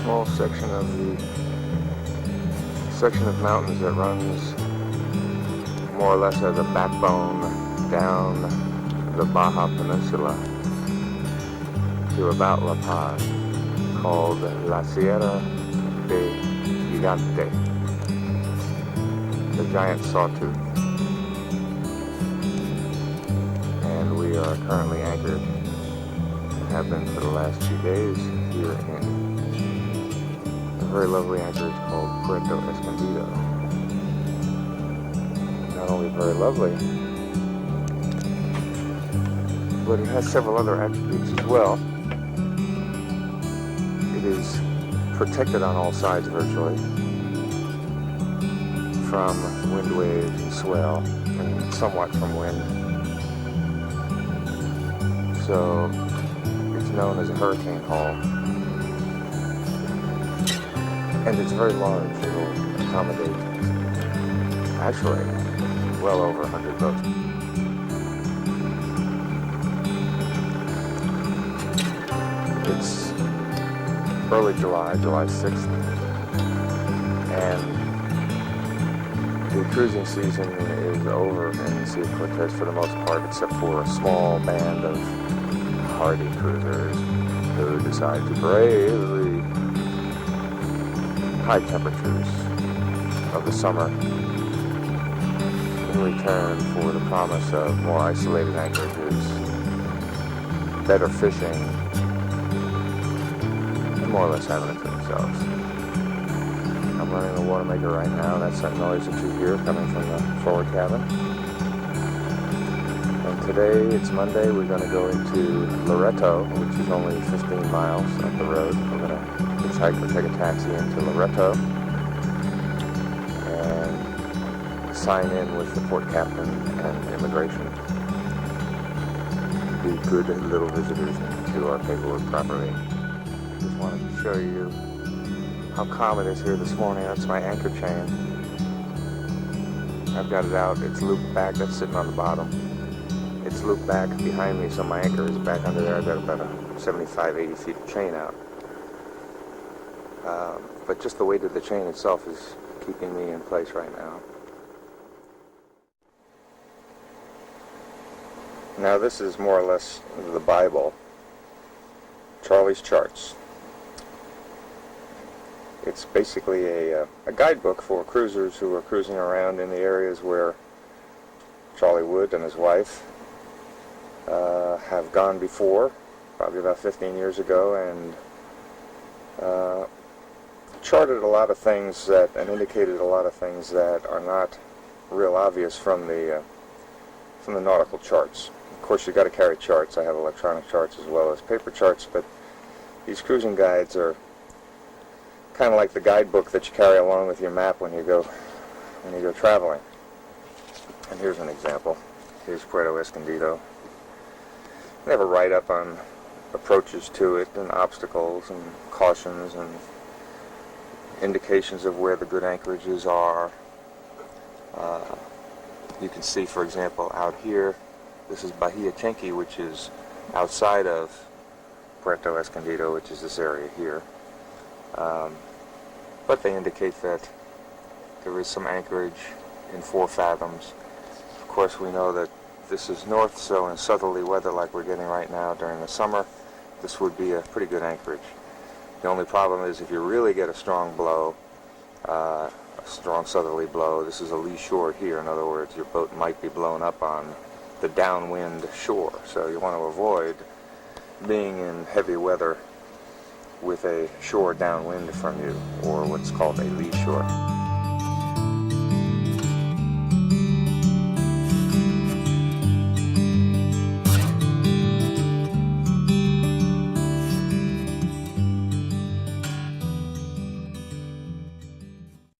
small section of mountains that runs more or less as a backbone down the Baja Peninsula to about La Paz, called La Sierra de Gigante, the giant sawtooth. And we are currently anchored, and have been for the last few days, here in a very lovely anchorage called Puerto Escondido. Not only very lovely, but it has several other attributes as well. It is protected on all sides virtually from wind waves and swell, and somewhat from wind. So it's known as a hurricane hull, and it's very large. It will accommodate actually well over 100 boats. It's early July 6th, and the cruising season is over in the Sea of Cortez for the most part, except for a small band of hardy cruisers who decide to brave the high temperatures of the summer in return for the promise of more isolated anchorages, better fishing, and more or less having it to themselves. I'm running the water maker right now. That's that noise that you hear coming from the forward cabin. And today, it's Monday, we're going to go into Loreto, which is only 15 miles up the road. We're going to hitchhike or take a taxi into Loreto and sign in with the port captain and immigration. Be good little visitors and do our paperwork properly. Just wanted to show you how calm it is here this morning. That's my anchor chain. I've got it out. It's looped back. That's sitting on the bottom. It's looped back behind me, so my anchor is back under there. I've got about a 75, 80 feet of chain out. But just the weight of the chain itself is keeping me in place right now. Now this is more or less the Bible, Charlie's Charts. It's basically a guidebook for cruisers who are cruising around in the areas where Charlie Wood and his wife have gone before, probably about 15 years ago, and charted a lot of things and indicated a lot of things that are not real obvious from the nautical charts. Of course, you've got to carry charts. I have electronic charts as well as paper charts, but these cruising guides are kind of like the guidebook that you carry along with your map when you go traveling. And here's an example. Here's Puerto Escondido. They have a write-up on approaches to it and obstacles and cautions and indications of where the good anchorages are. You can see, for example, out here, this is Bahia Chenqui, which is outside of Puerto Escondido, which is this area here. But they indicate that there is some anchorage in 4 fathoms. Of course, we know that this is north, so in southerly weather like we're getting right now during the summer, this would be a pretty good anchorage. The only problem is if you really get a strong blow, a strong southerly blow, this is a lee shore here. In other words, your boat might be blown up on the downwind shore. So you want to avoid being in heavy weather with a shore downwind from you, or what's called a lee shore.